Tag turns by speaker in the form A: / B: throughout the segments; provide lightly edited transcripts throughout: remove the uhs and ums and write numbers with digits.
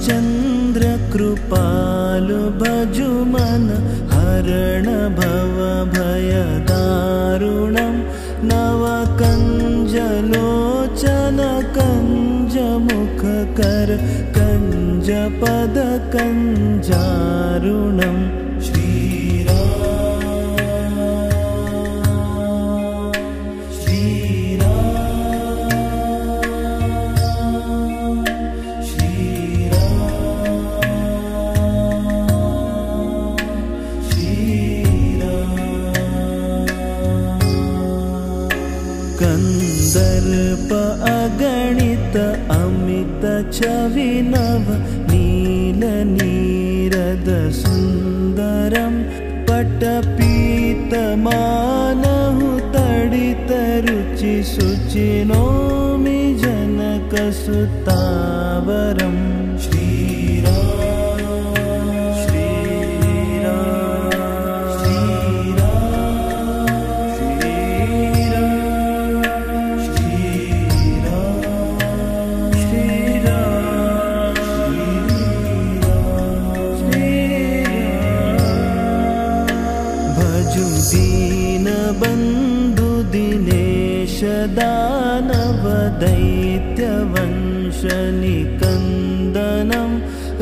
A: रामचन्द्र कृपालु भजु मन हरण भव भय दारुणं नवकञ्जलोचन कञ्जमुखकर कञ्जपद कञ्जारुणं कंदर्प अगणित अमित छविनव नील नीरद सुंदरम पटपीत मानहु तडित रुचि शुचि नौमि जनक सुतावरम दीन बंधु दिनेश दानव दैत्य वंश निकंदनम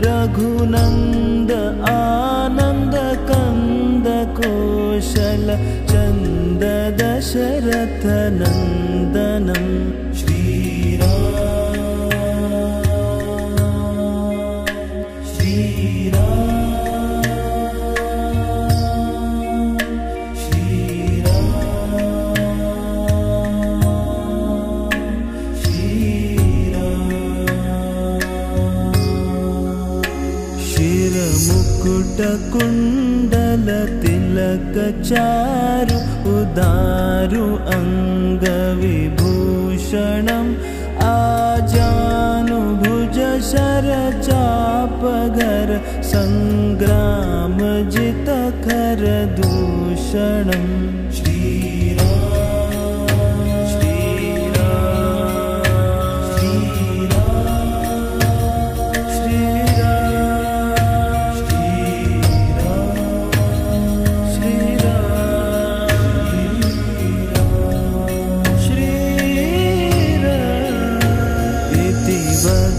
A: रघुनंद आनंद कंद कौशल चंद दशरथ नंदनम मुकुट कुंडल तिलक चारु उदारु अंग विभूषणम आजानु भुज शर चापगर संग्राम जित कर दूषणम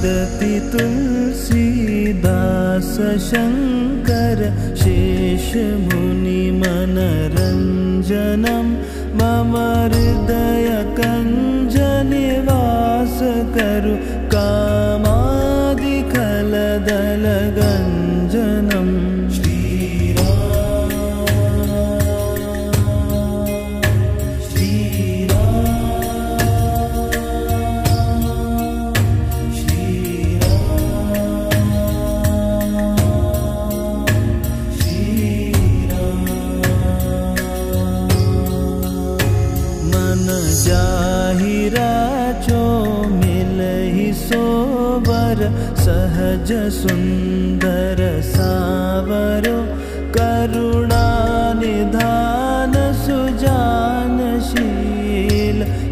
A: वदति तुलसीदास शंकर शेष मुनि मनरंजनम मम हृदय कंज निवास करु कामादि खलदल गंजनम जाहिरा चो मिलहि सोबर सहज सुंदर सावरो करुणा निधान सुजानशील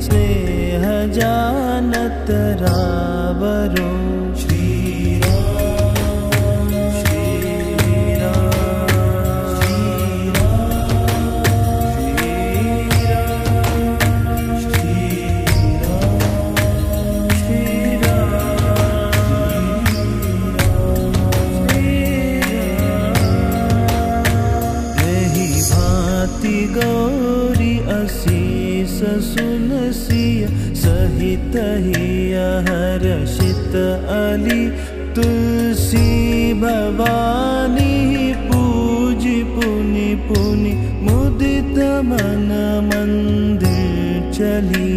A: स्नेह जानत रावरो गौरी असीस सुनसिय सहित हिय हर्षित अली तुलसी भवानी पूजि पुनि पुनि मुदित मन मंदिर चली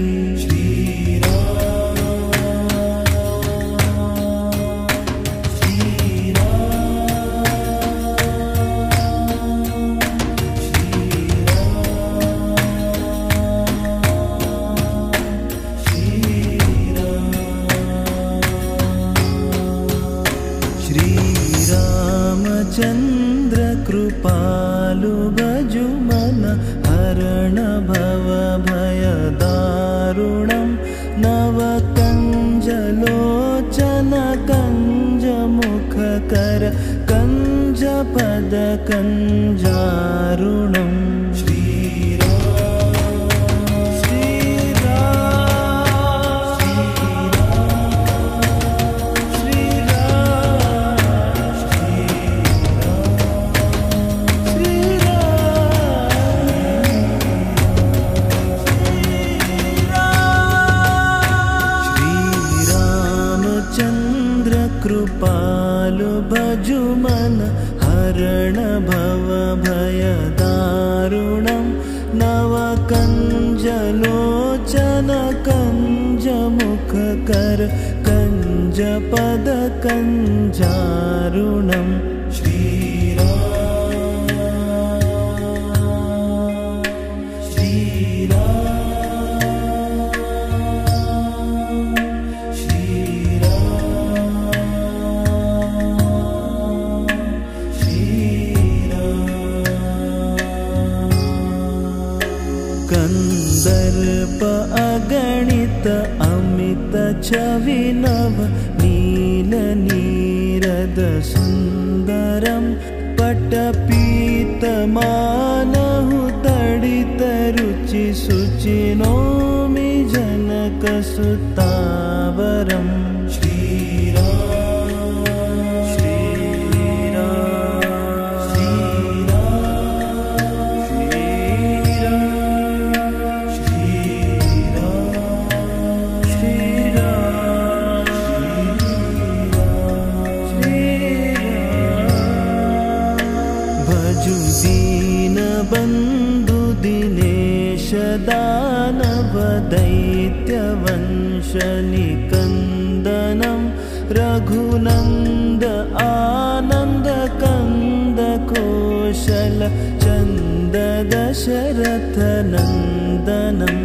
A: चंद्र कृपालु भजु मन हरण भव भय दारुणं नव कंजलोचन कंज मुख कर कंजपद कंजारुणम् कृपालु भजुमन हरण भव भय दारुणं नव कंजलोचन कंज मुख कर कंज पद कंजारुणम् कंदर्प अगणित अमित छविनव नील नीरद सुंदरम पटपीत मानहु तडित रुचि सुचि नौमि जनक सुतावरम् दीन बंधु दिनेश दानव दैत्य वंश निकंदनम रघुनंद आनंद कंद कौशल चंद दशरथ नंदनम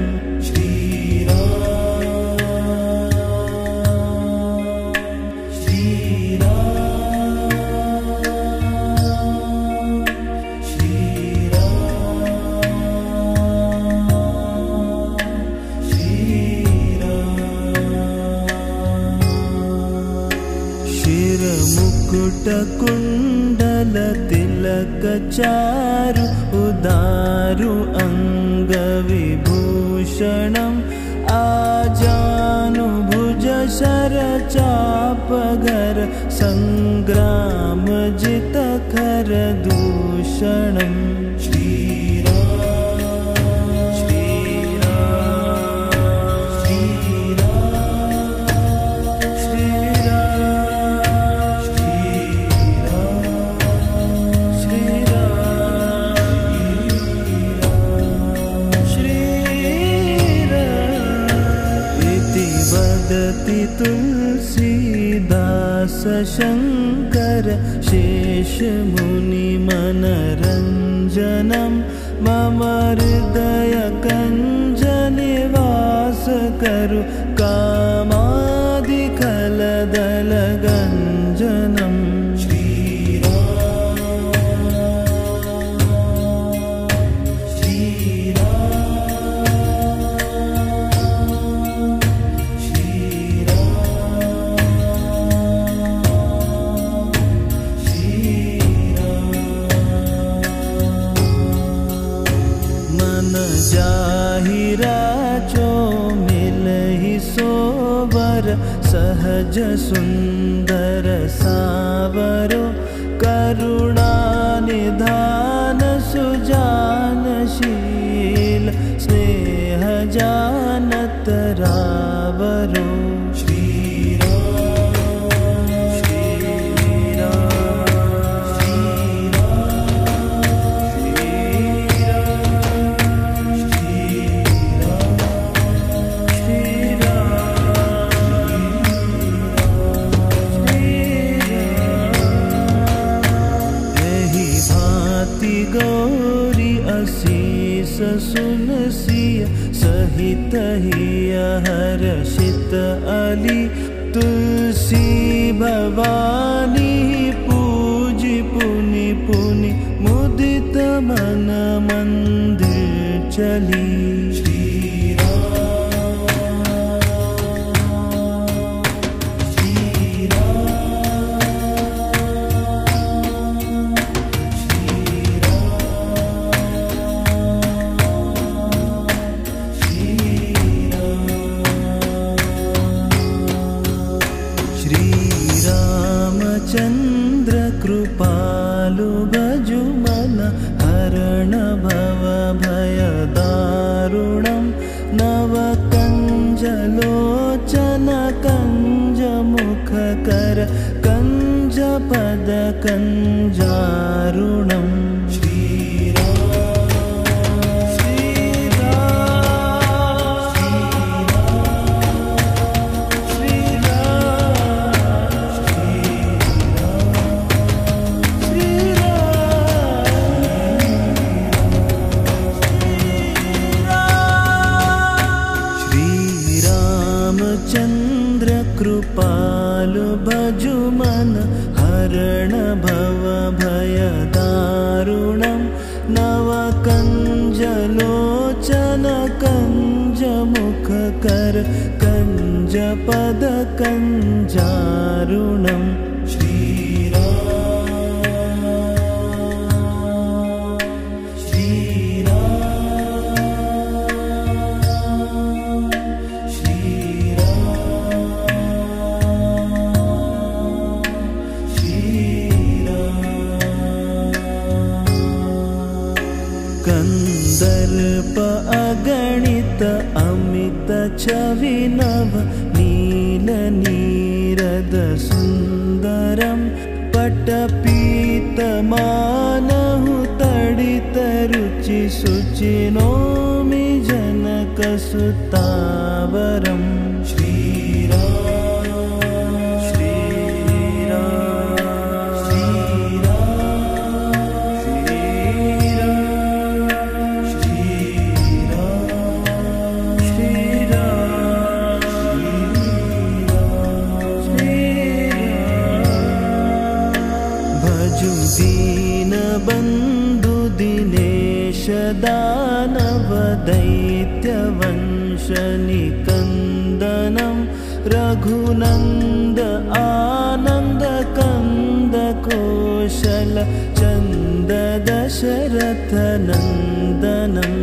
A: मुकुट कुंडल तिलक चारु उदारु अंग विभूषणम् आजानु भुज शर चाप घर संग्राम जित कर दूषणम् वदति तुलसीदास शंकर शेष मुनि मनरंजनम् मम हृदय कंज निवास करु कामादि खलदल गंजनम् जाहिरा चो मिलहि सोवर सहज सुंदर सावरो करुणा निधान सुजानशील स्नेह जानत रावरो गौरी असीस सुन सिय सहित हिय हर्षित अली तुलसी भवानी पूजि पुनि पुनि मुदित मन मंदिर चली कृपालु भजु मन हरण भव भय दारुणं नवकञ्जलोचन कञ्ज मुख कर कञ्ज पद कञ्जारुणम् चंद्र कृपालु भजु मन हरण भव भय दारुणं नवकञ्जलोचन कञ्ज मुख कर कञ्ज पद कञ्जारुणम् कंदर्प अगणित अमित छविनव नील नीरद सुंदरम पटपीत मानहु तडित रुचि शुचि नोमि जनक सुतावरम दीन बंधु दिनेश दानव दैत्य वंश निकंदनम रघुनंद आनंद कंद कौशल चंद दशरथ नंदनम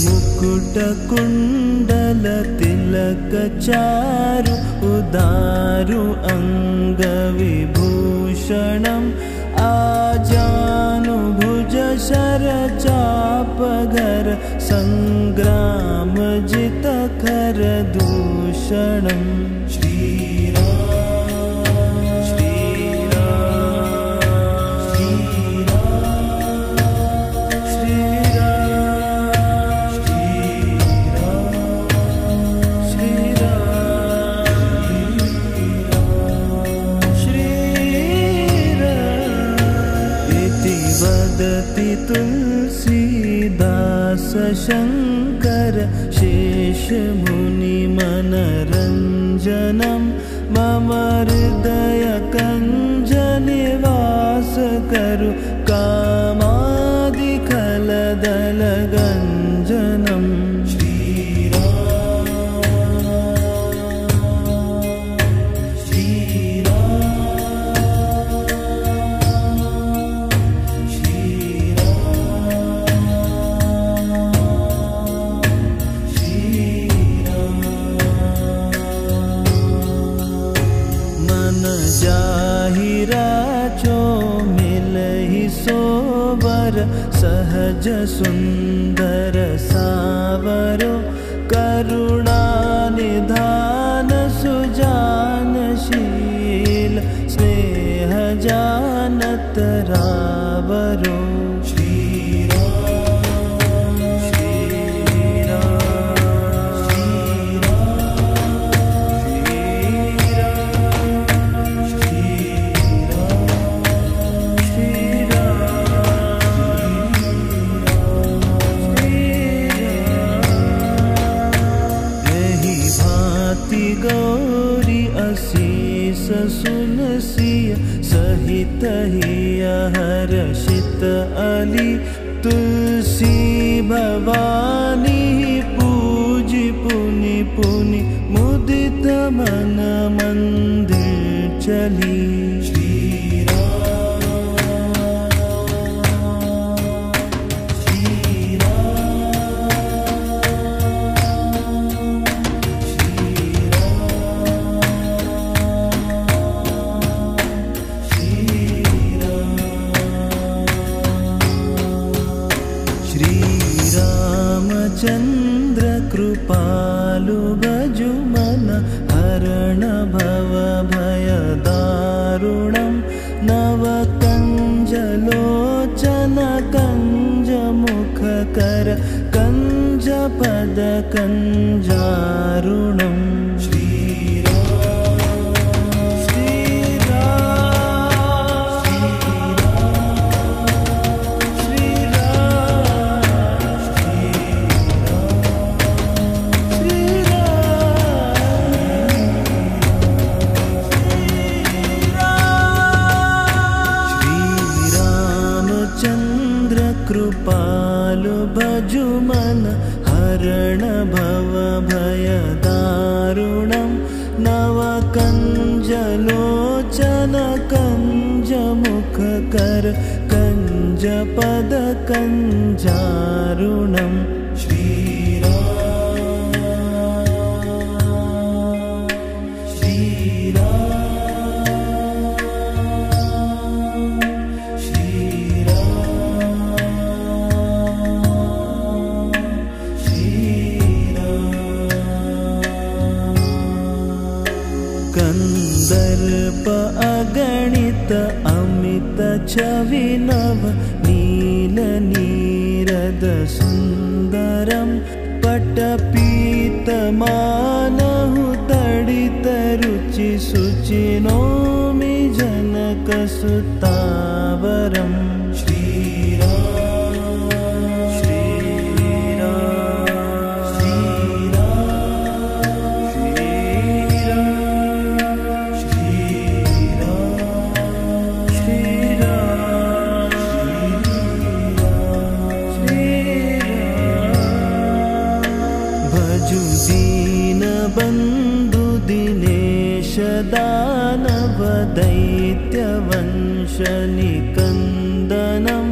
A: मुकुट कुंडल तिलक चारु उदारु अंग विभूषणम आजानु भुज शर चाप घर संग्राम जित कर दूषणम वदति तुलसीदास शंकर शेष मुनि मनरंजनम मम हृदय कंज निवास करु कामादि खलदल गंजनम जाहिरा चो मिलहि सोबर सहज सुंदर सावरो करुणा निधान सुजानशील स्नेह जानत रावरो गौरी असीस सुनसिय सहित हिय हर्षित अली तुलसी भवानी पूज पुनि पुनि मन मंदिर चली। चंद्र कृपालु भजु मन हरण भव भय दारुणं नव कंजलोचन कंज मुख कर कंज पद कंजारुणम्। कृपालु भजु मन हरण भव भय दारुणं नव कंजलोचन कंज मुख कर कंज पद कंजारुणम्। कंदर्प अगणित अमित छवि नव नील नीरद सुंदरम पटपीत मानहु तडित रुचि सुचि नौमि जनक सुतावरम्। दीन बंधु दिनेश दानव दैत्य वंश निकंदनम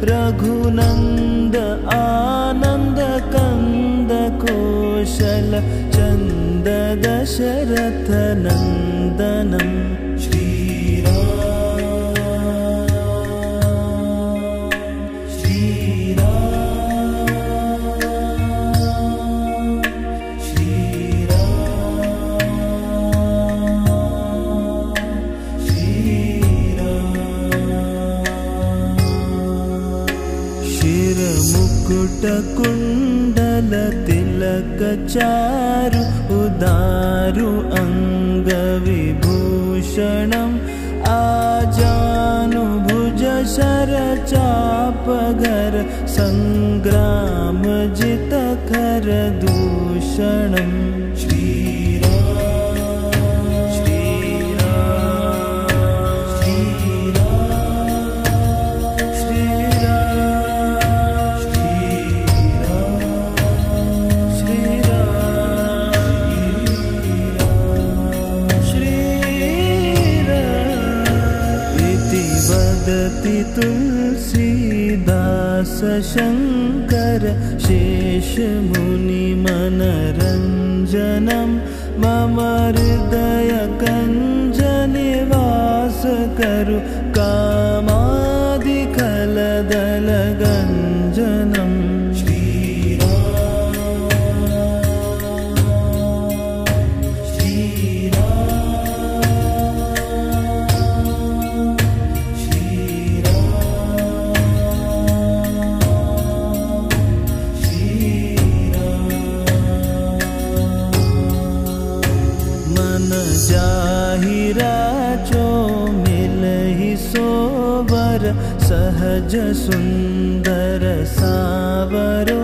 A: रघुनंद आनंद कंद कौशल चंद दशरथ नंदनम। मुकुट कुंडल तिलक चारु उदारु अंग विभूषणम् आजानु भुज शर चाप घर संग्राम जित कर दूषणम्। वदति तुलसीदास शंकर शेष मुनि मनरंजनम मम हृदय कंज निवास करु कामादि खलदल गंजनम। जाहिरा चो मिलहि सोबर सहज सुंदर सावरो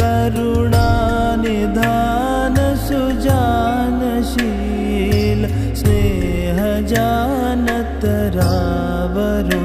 A: करुणा निधान सुजानशील स्नेह जानत रावरो।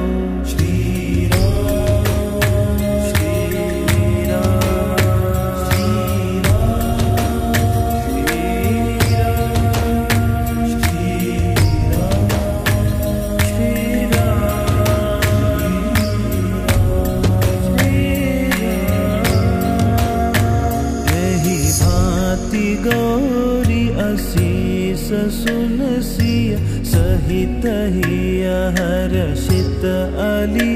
A: शीस सुनसिय सहित हिय हर्षित अली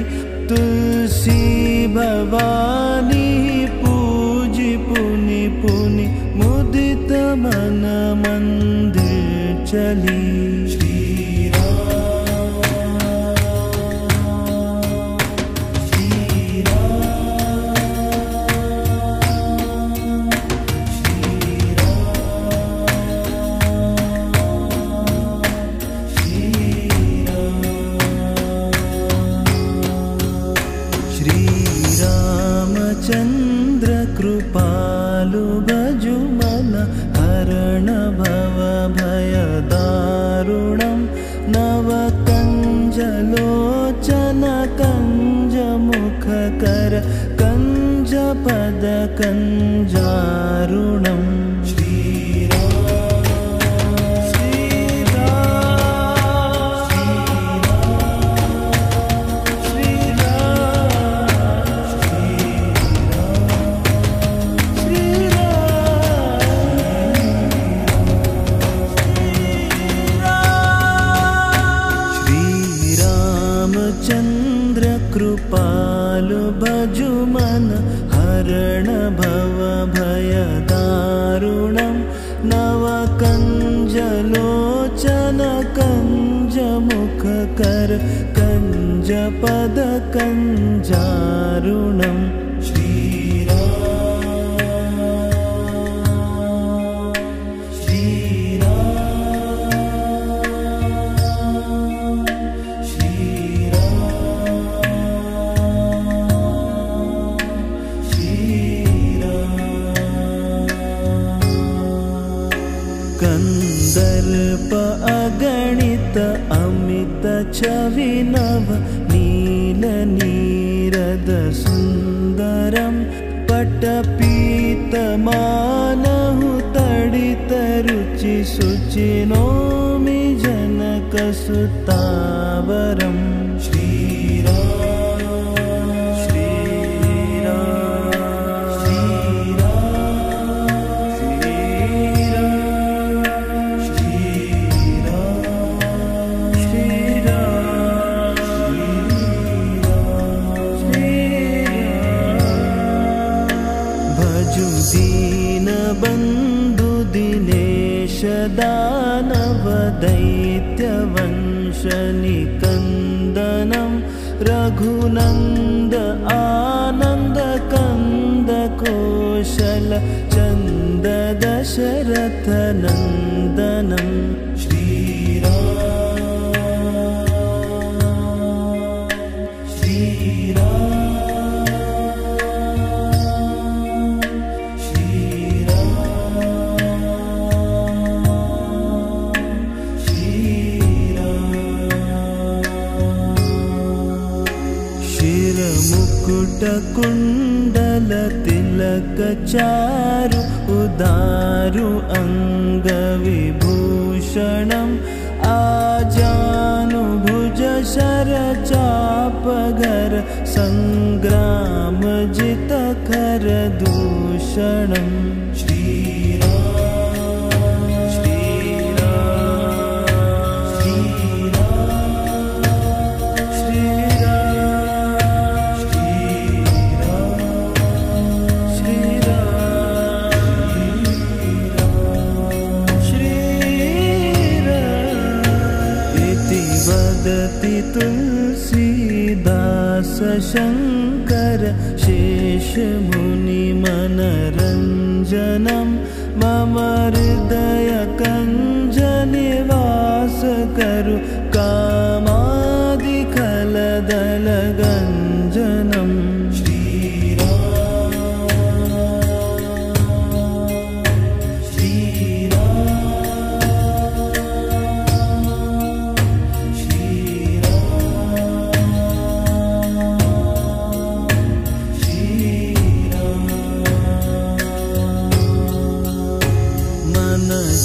A: तुलसी भवानी पूजी पुनि पुनि मुदित मन मंदिर चली चंद्र कृपालु भजु मन हरण भव भय दारुणं नव कंज लोचन कंज मुख कर कंज पद कंजारुणम् चंद्र कृपालु भजु मन हरण भव भय दारुणं नव कंज लोचन कंज मुख कर कंज पद कंजारुणम् कंदर्प अगणित अमित छवि नव नील नीरद सुंदरम पटपीत मानहु तडित रुचि सुचि नौमि जनक सुतावरम् दीन बंधु दिनेश दानव दैत्य वंश निकंदनम रघुनंद आनंद कंद कौशल चंद दशरथ नंदनम मुकुट कुंडल तिलक चारु उदारु अंग विभूषणम् आजानु भुज शर चाप घर संग्राम जित कर दूषणम् वदति तुलसीदास शंकर शेष मुनि मनरंजनम मम हृदय कंज निवास करु कामादि खलदल गंजनम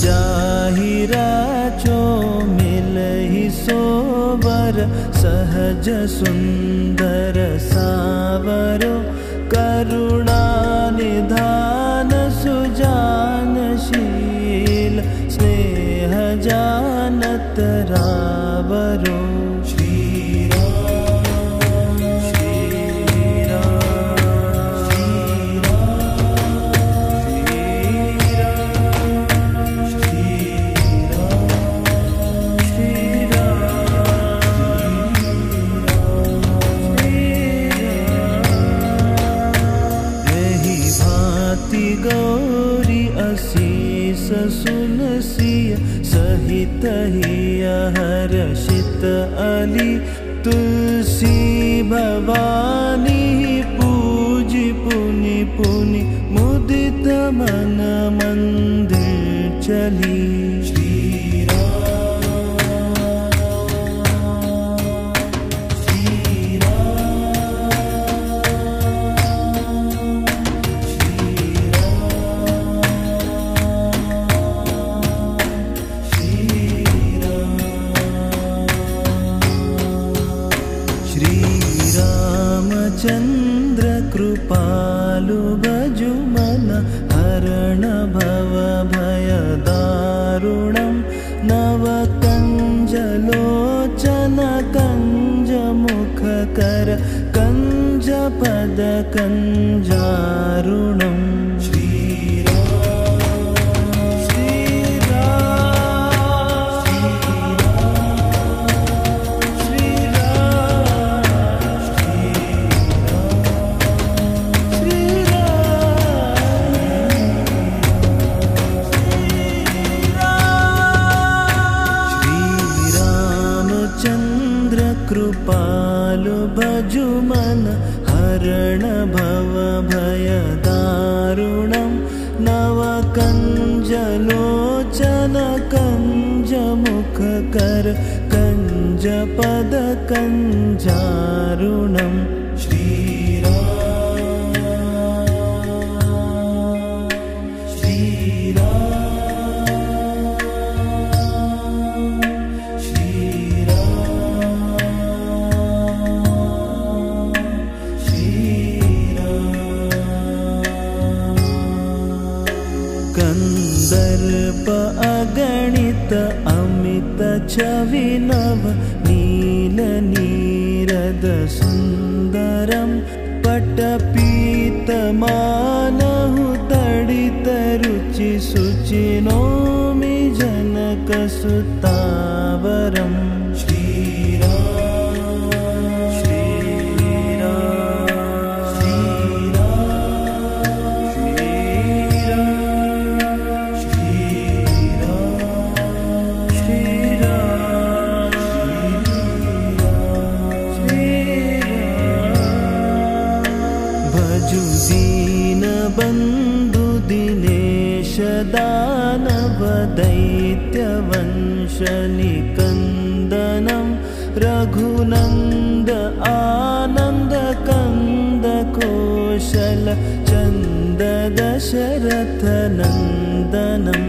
A: जाहिरा चो मिलहि सोबर सहज सुंदर सावरो करुणा निधान सुजानशील स्नेह जानत रावरो गौरी असीस सुनसिय सहित हिय हर्षित अली तुलसी भवानी पूजी पुनि पुनि मुदित मन मंदिर चली चंद्र कृपालु भजु मन हरण भव भय दारुणं नव कंजलोचन कंज मुख कर कंज पद कंजारुणम् कृपालु भजु मन हरण भव भय दारुणं नव कंजलोचन कंज मुख कर कंज पद कंजारुणम् कंदर्प अगणित अमित छवि नव नील नीरद सुंदरम पटपीत मानहु तडित रुचि सुचि नौमि जनक सुतावरम् दीन बंधु दिनेश दानव दैत्य वंश निकंदनम रघुनंद आनंद कंद कौशल चंद दशरथ नंदनम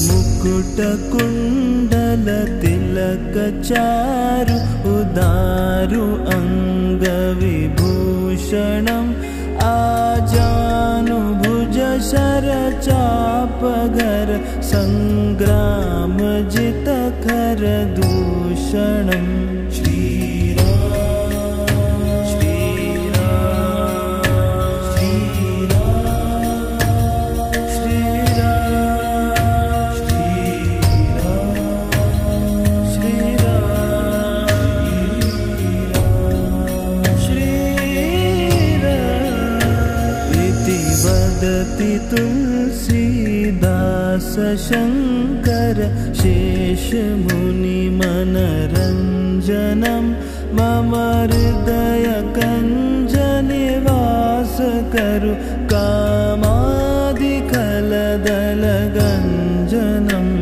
A: मुकुट कुंडल तिलक चारु उदारु अंग विभूषणम् आजानु भुज शर चाप घर संग्राम जित कर दूषणम् वदति तुलसीदास शंकर शेष मुनि मनरंजनम् मम हृदय कंज निवास करु कामादि खलदल गंजनम्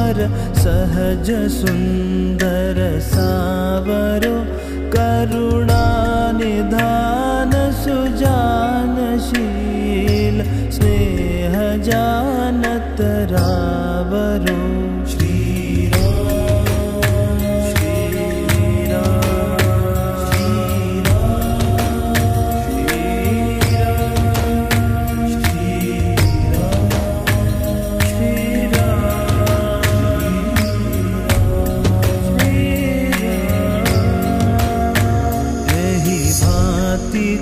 A: वर सहज सुंदर सावरो करुणा निधान सुजानशील स्नेह जानत रावरो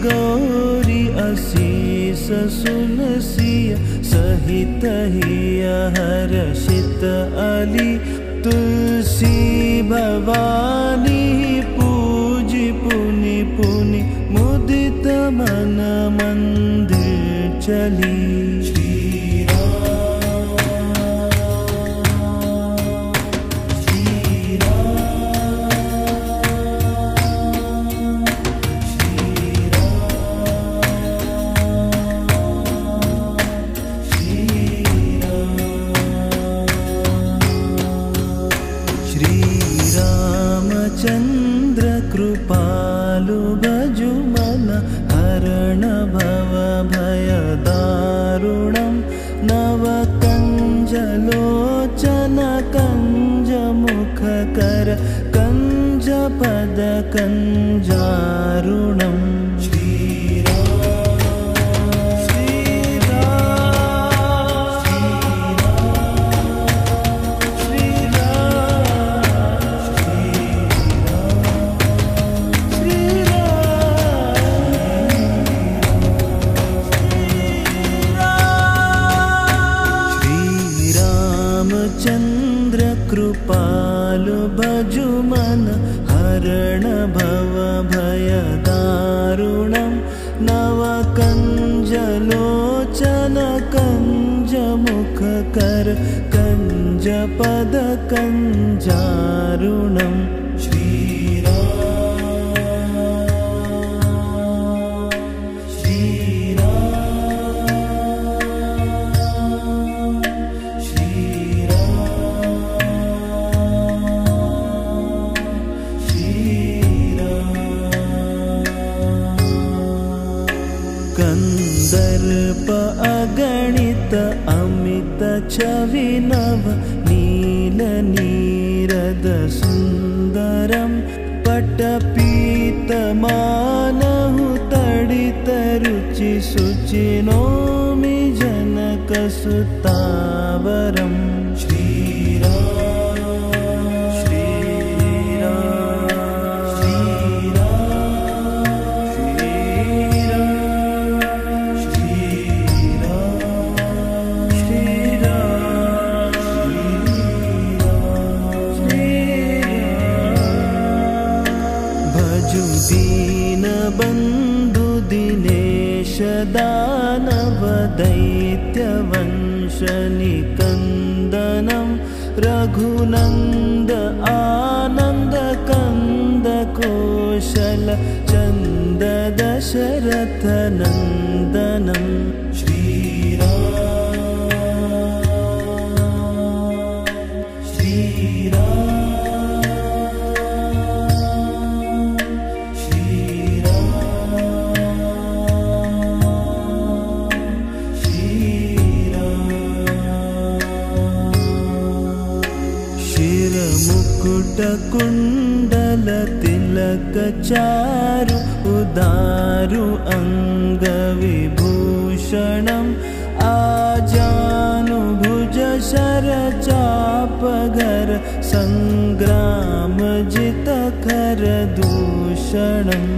A: गौरी असीस सुनसिय सहित हिय हर्षित अली तुलसी भवानी पूजी पुनि पुनि मुदित मन मंदिर चली चंद्र कृपालु भजु मन हरण भव भय दारुणं नव कंजलोचन कंज मुख कर कंज पद कंजारुणम् चंद्र कृपालु भजु मन हरण भव भय दारुणं नव कंजलोचन कंज मुख कर कंज पद कंजारुणम् कंदर्प अगणित अमित छवि नव नील नीरद सुंदरम पटपीत मानहु तडित रुचि सुचि नौमि जनक सुतावरम् दीन बंधु दिनेश दानव दैत्य वंश निकंदनम रघुनंद आनंद कंद कौशल चंद दशरथ नंदनम मुकुट कुंडल तिलक चारु उदारु अंग विभूषणम् आजानुभुज शर चापगर संग्राम जित कर दूषणम्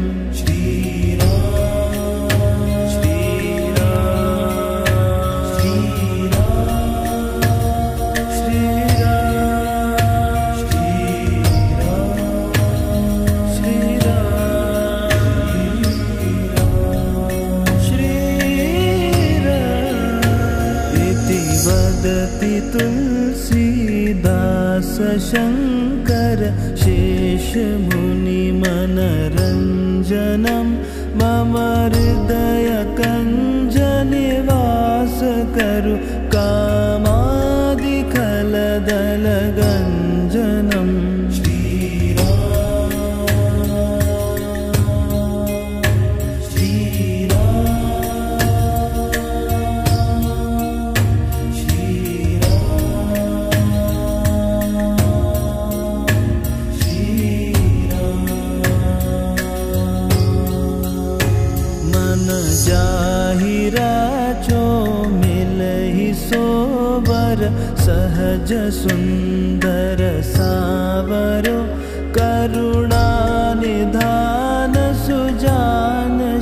A: तुलसीदास शंकर शेष मुनि मनरंजनम मम हृदय कंज निवास करु कामादि खलदल सहज सुंदर सावरो करुणानिधान सुजानशील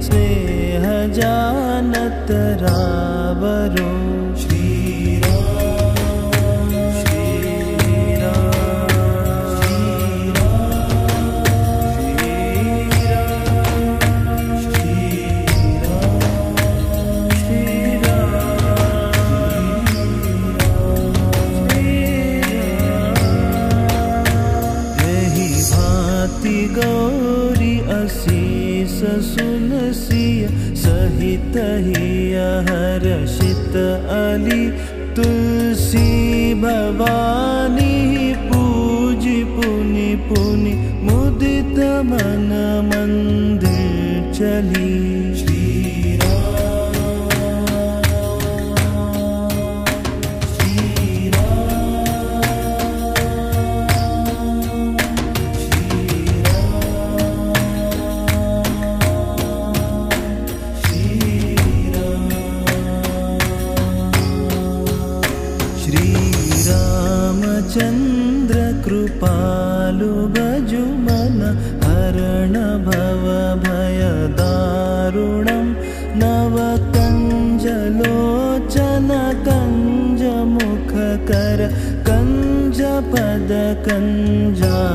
A: स्नेह जानत रावरो गौरी असीस सुनसिय सहित हिय हर्षित अली तुलसी भवानी पूजी पुनि पुनि मुदित मन मंदिर चली चंद्र कृपालु भजुमन हरण भव भय दारुणं नव कंजलोचन कंज मुख कर कंज पद कंजारुणम्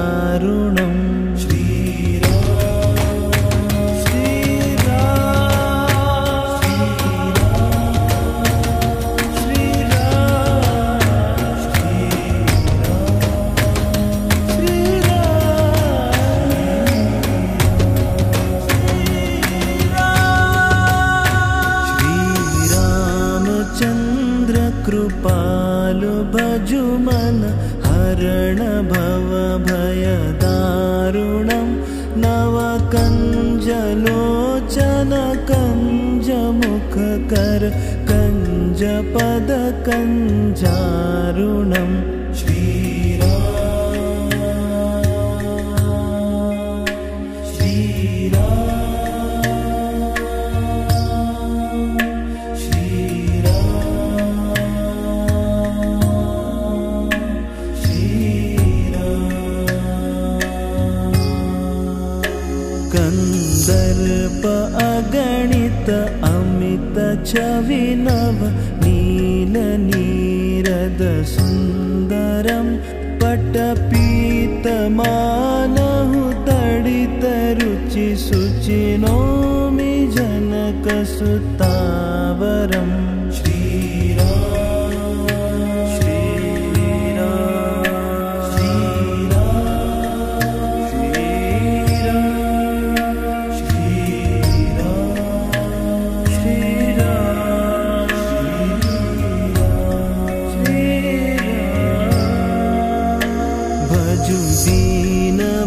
A: कृपालु भजुमन हरण भव भय दारुणं नव कंजलोचन कंज मुख कर कंज पद कंजारुणम् कंदर्प अगणित अमित छवि नव नील नीरद सुंदरम पटपीत मानहु तडित रुचि सुचि नौमि जनक सुतावरम्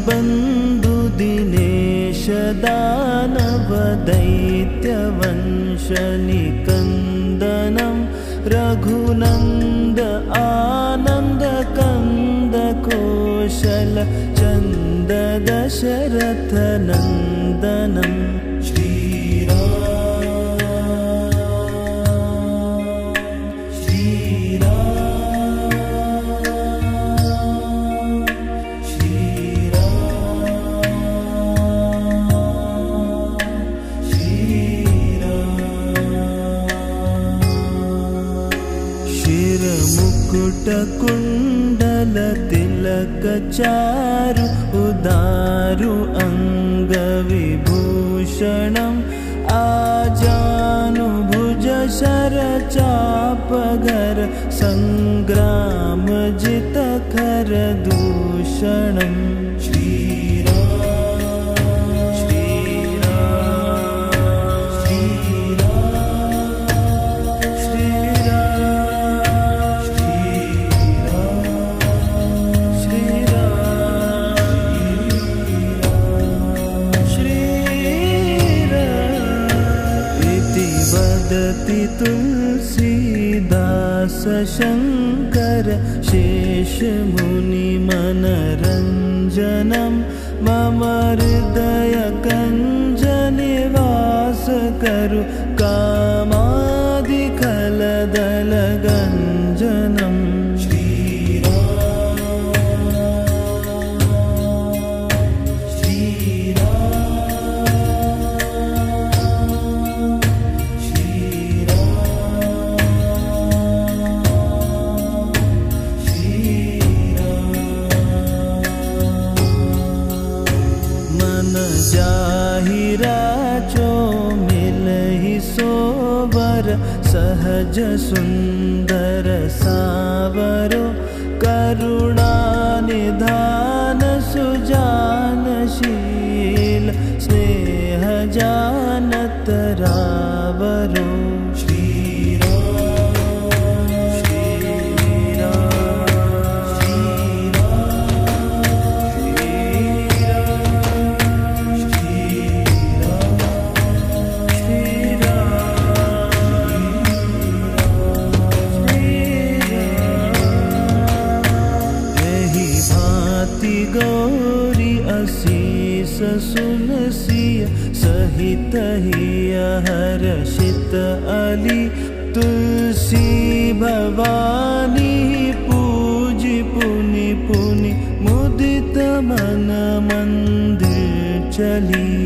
A: बंधु दिनेश दानव दैत्य वंश निकंदनम रघुनंद आनंद कंद कौशल चंद दशरथ नंदनम मुकुट कुंडल तिलक चारु उदारु अंग विभूषणम् आजानुभुज शर चापगर संग्राम जित खर दूषणम् तुलसीदास शंकर शेष मुनि मनरंजनम मम हृदय कंज निवास करु कामादि खल कदलगञ्जनम् जाहिराचो मिलहि सोबर सहज सुंदर सावरो करुणा निधान सुजानशील स्नेह जानत रावरो गौरी असीस सुनसिय सहित हिय हर्षित अली तुलसी भवानी पूजी पुनि पुनि मुदित मन मंदिर चली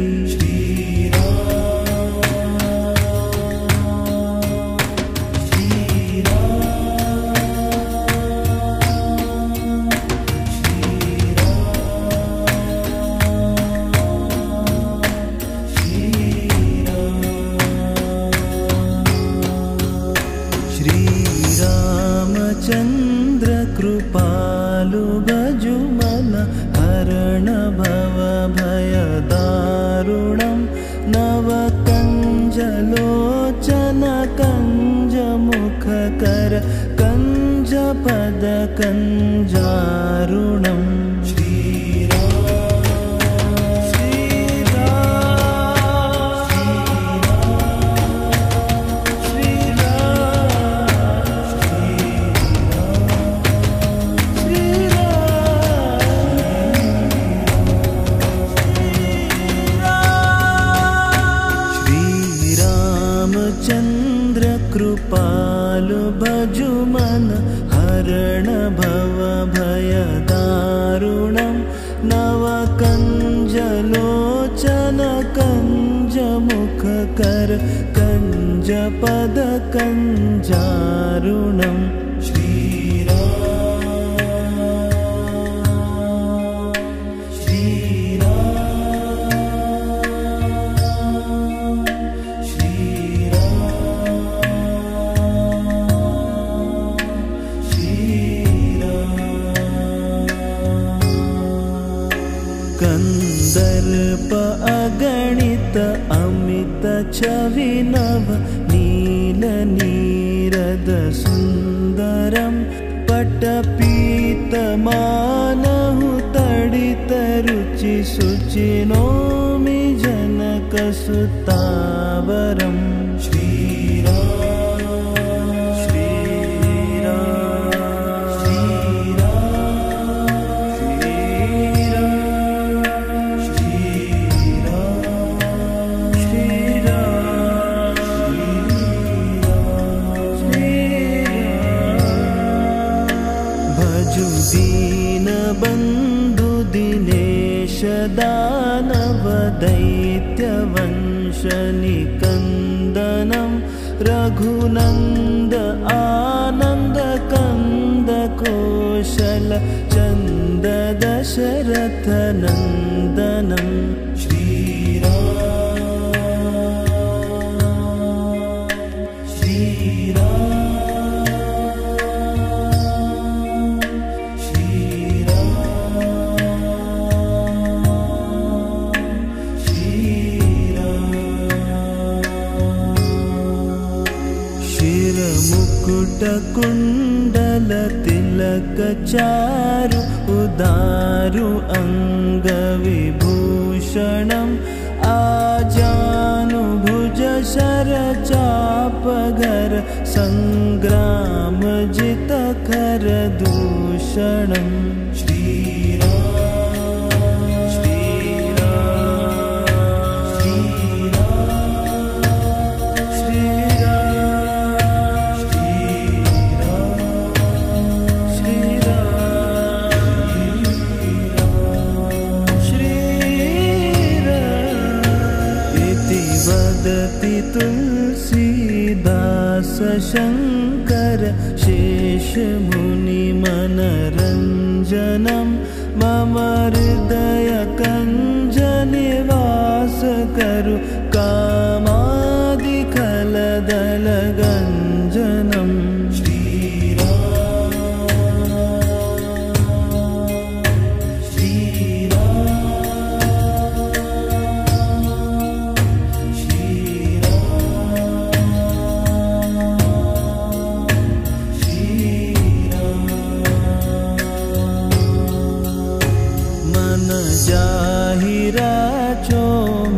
A: चंद्र कृपालु भजु मन हरण भव भय दारुणं नव कंजलोचन कंज मुख कर कंज पद कंजारुणम् चंद्र कृपालु भजु मन हरण भव भय दारुणं नव कंजलोचन कंज मुख कर कंज पद कंजारुणम् कंदर्प अगणित अमित छवि नव नील नीरद सुंदरम पटपीत मानहु तडित रुचि सुचि नौमि जनक सुतावरम् दीन बंधु दिनेश दानव दैत्य वंश निकंदनम रघुनंद आनंद कंद कौशल चंद दशरथ नंदनम मुकुट कुंडल तिलक चारु उदारु अंग विभूषणम् आजानुभुज शर चापगर संग्राम जित कर दूषणम् शिवशङ्कर शेषमुनिमनरञ्जनं मम हृदयकञ्जनिवास करु कामादिखलदलगञ्जनम् जाहिराचो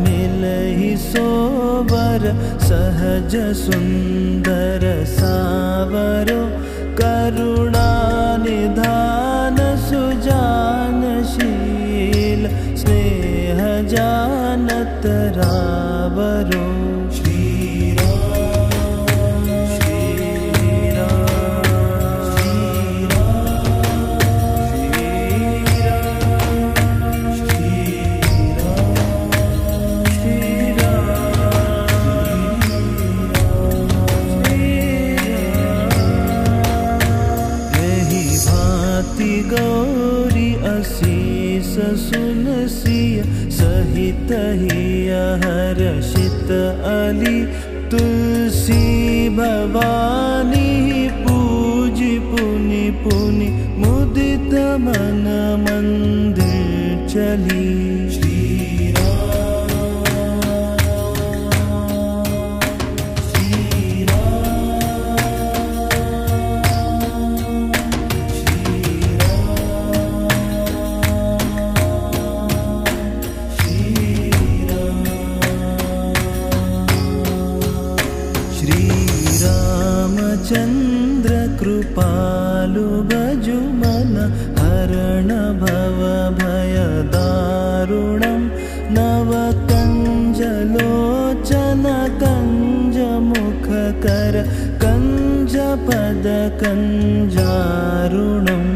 A: मिलहि सोबर सहज सुंदर सावरो करुणानिधान सुजानशील स्नेह जानत रावरो गौरी असीस सुनसिय सहित हिय हर्षित अली तुलसी भवानी पूजी पुनि पुनि मुदित मन मंदिर चली चंद्र कृपालु भजु मन हरण भव भय दारुणं नव कंज लोचन कंज मुख कर कंज पद कंजारुणम्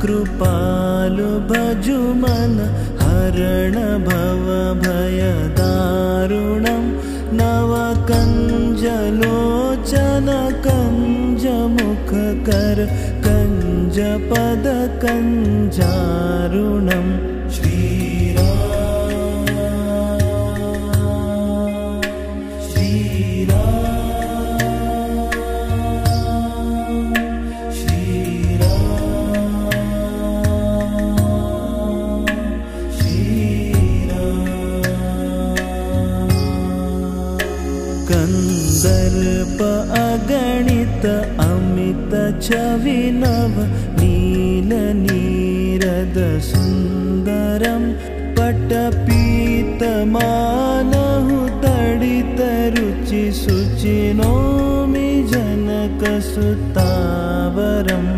A: कृपालु भजु मन हरण भव भय दारुणं नव कंज लोचन कंज मुख कर कंज पद कंजारुणम् कंदर्प अगणित अमित छवि नव नील नीरद सुंदरम पटपीत मानहु तडित रुचि सुचि नौमि जनक सुतावरम्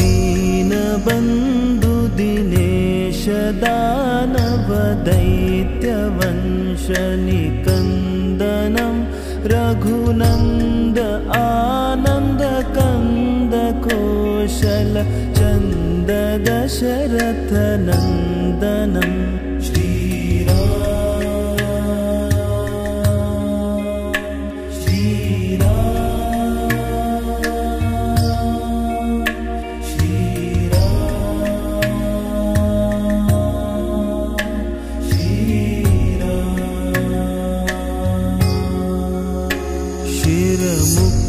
A: दीन बंधु दिनेश दानव दैत्य वंश निकंदनम रघुनंद आनंद कंद कौशल चंद दशरथ नंदनम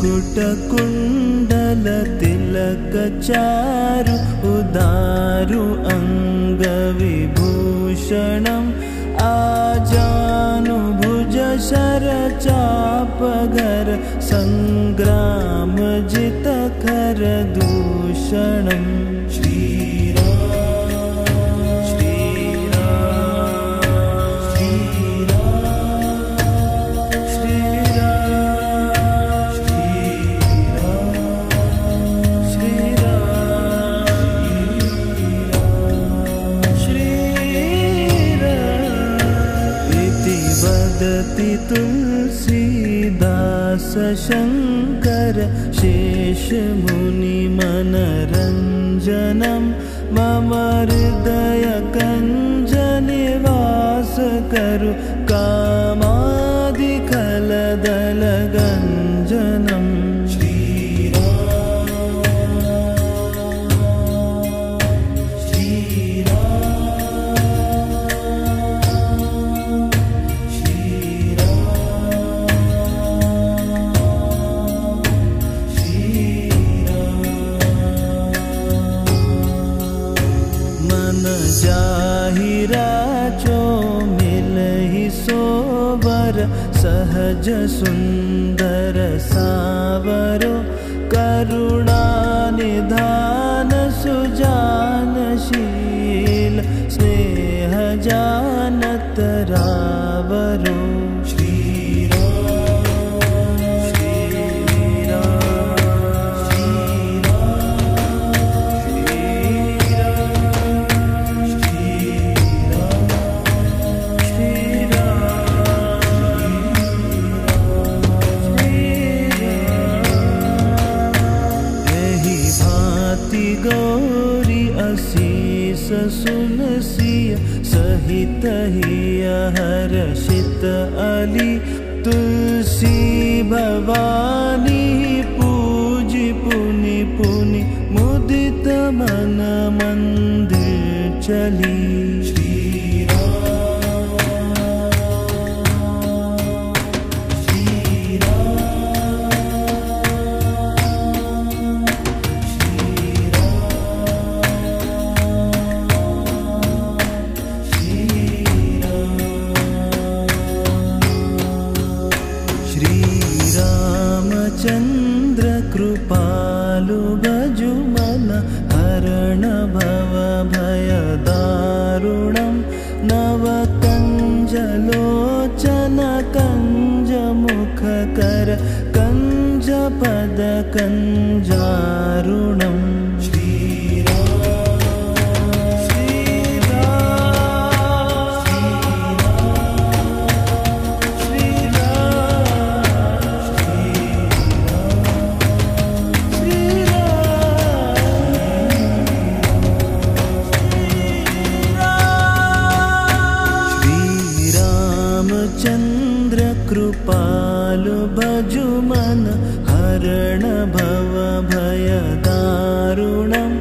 A: मुकुट कुंडल तिलक चारु उदारु अंग विभूषणम् आजानु भुज शरचापगर संग्राम जितकर दूषणम् तुलसीदास शंकर शेष मुनि मनरंजनम मम हृदय कंज निवास करु कामादि खलदल गंजनम सहज सुंदर सावरो करुणा निधान सुजानशील स्नेह जानत रावरो सुनसिय सहित हिय हर्षित अली तुलसी भवानी पूजी पुनि पुनि मुदित मन मंदिर चली चंद्र कृपालु भजु मन हरण भव भय दारुणं नव कंज लोचन कंज मुख कर कंज पद कंजारुणम् चंद्र कृपालु भजु मन हरण भव भय दारुणं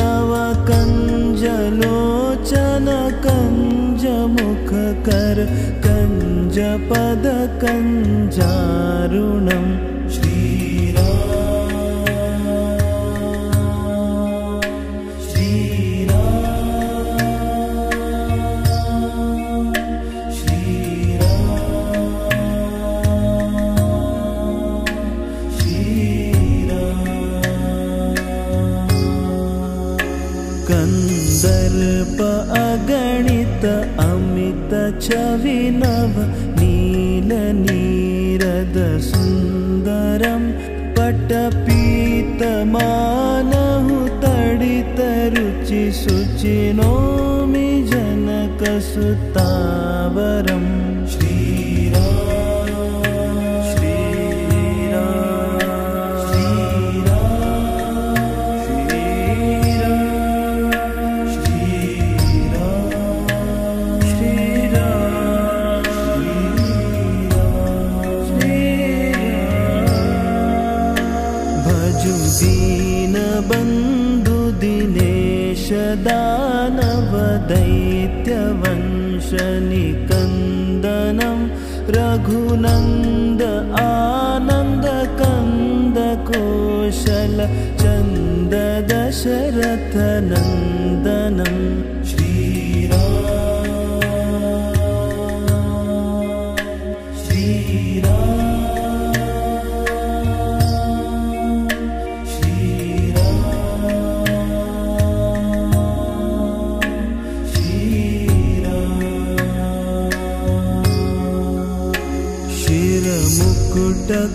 A: नव कंज लोचन कंज मुख कर कंज पद कंजारुणम् कंदर्प अगणित अमित छवि नव नील नीरद सुंदरम पटपीत मानहु तडित रुचि सुचि नोमि जनक सुतावरम् दीन बंधु दिनेश दानव दैत्य वंश निकंदनम रघुनंद आनंद कंद कौशल चंद दशरथ नंदनम श्री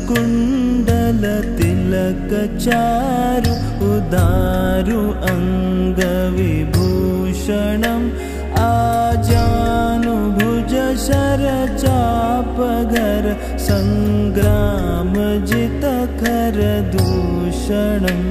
A: कुण्डल तिलक चारु उदारु अङ्गविभूषणम् आजानुभुज शरचापगर सङ्ग्रामजितकर दूषणम्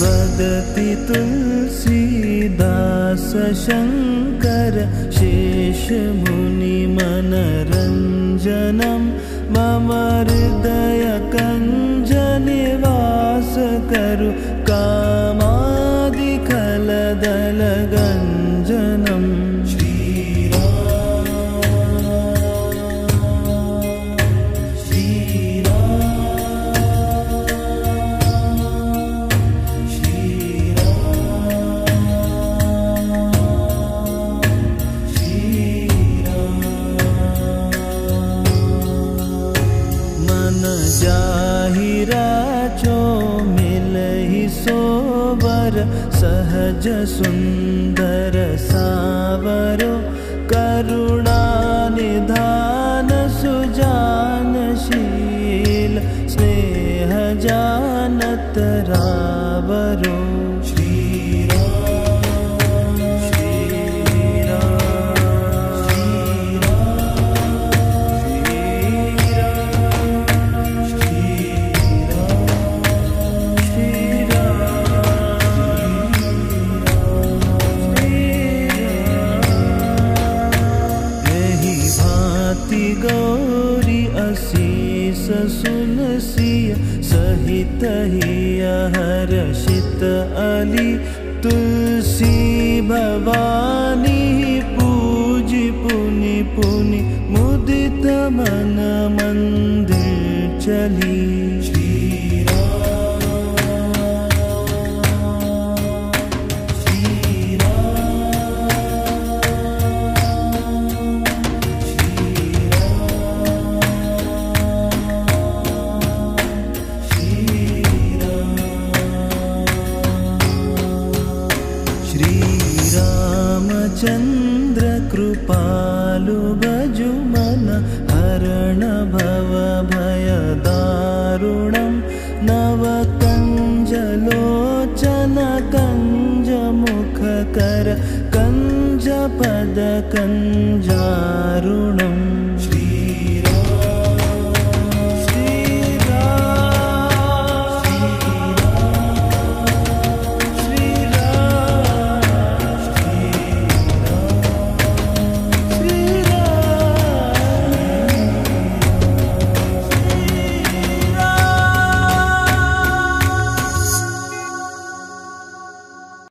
A: वदति तुलसीदास शङ्कर शेषमुनिमनरञ्जनं मम हृदय कञ्जनिवास करु कामादिखलदलगञ्जनम् जाहिरा चो मिलहि सोबर सहज सुंदर सावरो करुणा निधान सुजानशील स्नेह जानत रावरो गौरी असीस सुनसिय सहित हिय हर्षित अली तुलसी भवानी पूजी पुनि पुनि मुदित मन मंदिर चली चंद्र कृपालु भजुमन हरण भव भय दारुणं नव कंजलोचन कंज मुख कर कंज पद कंजारुणम्